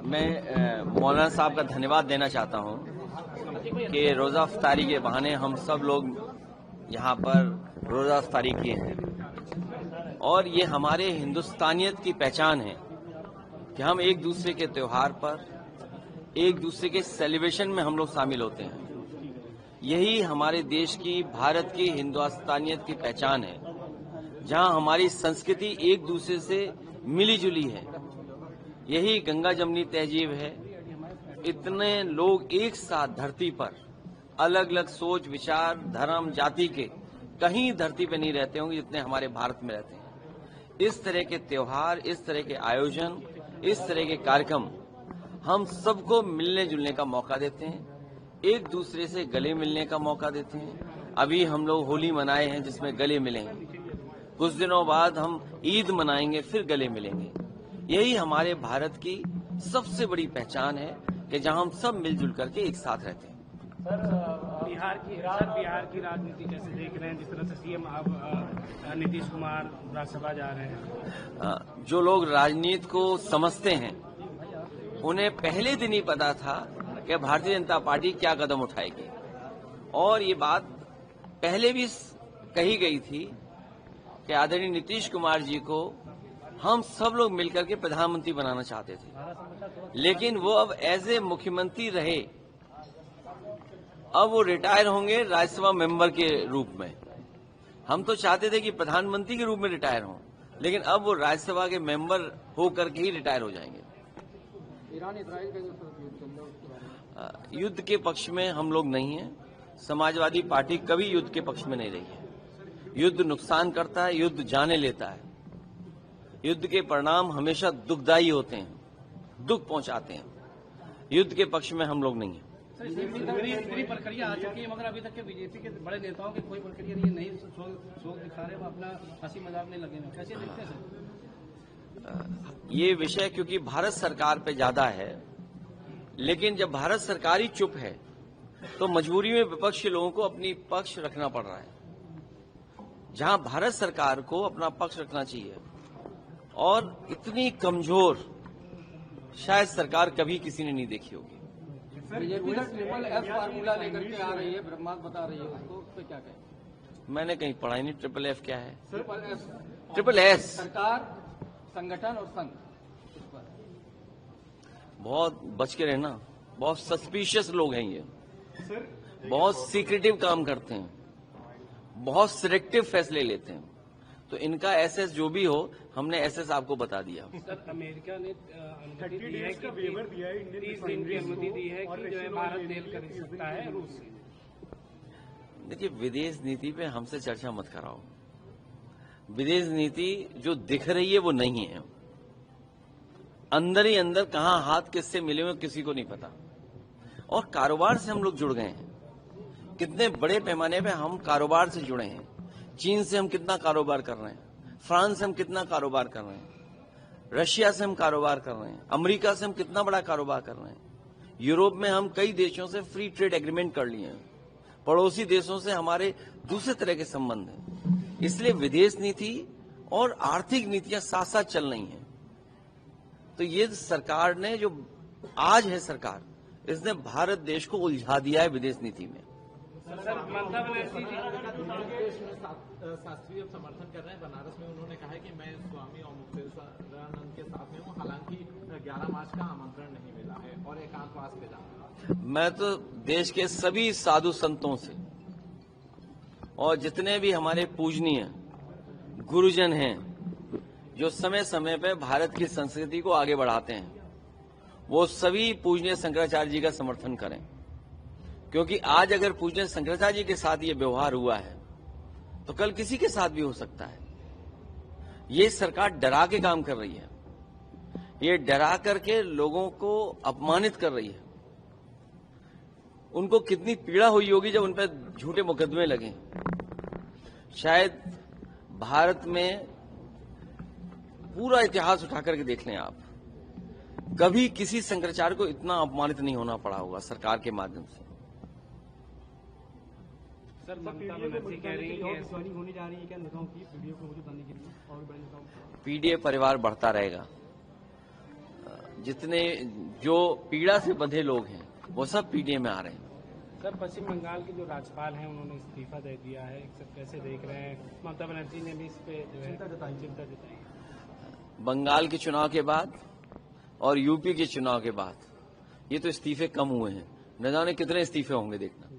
मैं मौलाना साहब का धन्यवाद देना चाहता हूं कि रोज़ा अफ्तारी के बहाने हम सब लोग यहाँ पर रोज़ा अफ्तारी किए हैं और ये हमारे हिंदुस्तानियत की पहचान है कि हम एक दूसरे के त्योहार पर, एक दूसरे के सेलिब्रेशन में हम लोग शामिल होते हैं। यही हमारे देश की, भारत की हिंदुस्तानियत की पहचान है, जहां हमारी संस्कृति एक दूसरे से मिली जुली है। यही गंगा जमनी तहजीब है। इतने लोग एक साथ धरती पर, अलग अलग सोच, विचार, धर्म, जाति के कहीं धरती पे नहीं रहते होंगे जितने हमारे भारत में रहते हैं। इस तरह के त्योहार, इस तरह के आयोजन, इस तरह के कार्यक्रम हम सबको मिलने जुलने का मौका देते हैं, एक दूसरे से गले मिलने का मौका देते हैं। अभी हम लोग होली मनाए हैं जिसमें गले मिलेंगे, कुछ दिनों बाद हम ईद मनाएंगे, फिर गले मिलेंगे। यही हमारे भारत की सबसे बड़ी पहचान है कि जहां हम सब मिलजुल करके एक साथ रहते हैं। सर, बिहार की राजनीति कैसे देख रहे हैं? जिस तरह से सीएम अब नीतीश कुमार राज्यसभा जा रहे हैं। जो लोग राजनीति को समझते हैं उन्हें पहले दिन ही पता था कि भारतीय जनता पार्टी क्या कदम उठाएगी, और ये बात पहले भी कही गई थी कि आदरणीय नीतीश कुमार जी को हम सब लोग मिलकर के प्रधानमंत्री बनाना चाहते थे, लेकिन वो अब एज ए मुख्यमंत्री रहे। अब वो रिटायर होंगे राज्यसभा मेंबर के रूप में। हम तो चाहते थे कि प्रधानमंत्री के रूप में रिटायर हों, लेकिन अब वो राज्यसभा के मेंबर होकर के ही रिटायर हो जाएंगे। युद्ध के पक्ष में हम लोग नहीं हैं। समाजवादी पार्टी कभी युद्ध के पक्ष में नहीं रही है। युद्ध नुकसान करता है, युद्ध जाने लेता है। युद्ध के परिणाम हमेशा दुखदायी होते हैं, दुख पहुंचाते हैं। युद्ध के पक्ष में हम लोग नहीं हैं। पूरी प्रक्रिया आ चुकी है, मगर अभी तक के बीजेपी के बड़े नेताओं की कोई प्रक्रिया नहीं, नहीं शोक दिखा रहे, वो अपना हंसी मजाक नहीं लगे। कैसे देखते हैं सर ये विषय? क्योंकि भारत सरकार पे ज्यादा है, लेकिन जब भारत सरकार ही चुप है तो मजबूरी में विपक्ष के लोगों को अपनी पक्ष रखना पड़ रहा है। जहां भारत सरकार को अपना पक्ष रखना चाहिए, और इतनी कमजोर शायद सरकार कभी किसी ने नहीं देखी होगी। बीजेपी ट्रिपल एस फार्मूला लेकर के आ रही है, ब्रह्मास्त्र बता रही है उसको, उस पर क्या कहें? मैंने कहीं पढ़ा ही नहीं। ट्रिपल एफ क्या है? ट्रिपल एस सरकार, संगठन और संघ। बहुत बच के रहना, बहुत सस्पिशियस लोग हैं ये, बहुत सीक्रेटिव काम करते हैं, बहुत सिलेक्टिव फैसले लेते हैं। तो इनका एसएस जो भी हो, हमने एसएस आपको बता दिया। सर, अमेरिका ने 30 डेज का वेवर दिया है, 30 दिन की अनुमति दी है कि जो है भारत तेल खरीद सकता है रूस से। देखिए, विदेश नीति पे हमसे चर्चा मत कराओ। विदेश नीति जो दिख रही है वो नहीं है। अंदर ही अंदर कहां हाथ किससे मिले हुए किसी को नहीं पता। और कारोबार से हम लोग जुड़ गए हैं। कितने बड़े पैमाने पे हम कारोबार से जुड़े हैं। चीन से हम कितना कारोबार कर रहे हैं, फ्रांस से हम कितना कारोबार कर रहे हैं, रशिया से हम कारोबार कर रहे हैं, अमेरिका से हम कितना बड़ा कारोबार कर रहे हैं। यूरोप में हम कई देशों से फ्री ट्रेड एग्रीमेंट कर लिए हैं। पड़ोसी देशों से हमारे दूसरे तरह के संबंध हैं। इसलिए विदेश नीति और आर्थिक नीतियां साथ साथ चल रही हैं। तो ये सरकार ने, जो आज है सरकार, इसने भारत देश को उलझा दिया है विदेश नीति में। सर, ममता बनर्जी शास्त्री अब समर्थन कर रहे हैं। बनारस में उन्होंने कहा है कि मैं स्वामी और मुक्तेश्वरानंद के साथ में हूँ, हालांकि 11 मार्च का आमंत्रण नहीं मिला है और एकांतवास पे जाऊंगा। मैं तो देश के सभी साधु संतों से और जितने भी हमारे पूजनीय गुरुजन हैं, जो समय समय पर भारत की संस्कृति को आगे बढ़ाते हैं, वो सभी पूजनीय शंकराचार्य जी का समर्थन करें। क्योंकि आज अगर पूजनीय शंकराचार्य जी के साथ ये व्यवहार हुआ है तो कल किसी के साथ भी हो सकता है। ये सरकार डरा के काम कर रही है। ये डरा करके लोगों को अपमानित कर रही है। उनको कितनी पीड़ा हुई होगी जब उन पर झूठे मुकदमे लगे। शायद भारत में पूरा इतिहास उठा करके देख लें आप, कभी किसी शंकराचार्य को इतना अपमानित नहीं होना पड़ा होगा सरकार के माध्यम से। सर, ममता बनर्जी कह रही है होने जा रही है क्या नेताओं की पीडीए को मुझे बताने के लिए, और बड़े नेताओं? पीडीए परिवार बढ़ता रहेगा। जितने जो पीड़ा से बंधे लोग हैं वो सब पीडीए में आ रहे हैं। सर, पश्चिम बंगाल के जो राज्यपाल हैं उन्होंने इस्तीफा दे दिया है, सब कैसे देख रहे हैं? ममता बनर्जी ने भी इस पे जो है चिंता जताई। बंगाल के चुनाव के बाद और यूपी के चुनाव के बाद ये तो इस्तीफे कम हुए हैं, न जाने कितने इस्तीफे होंगे, देखना।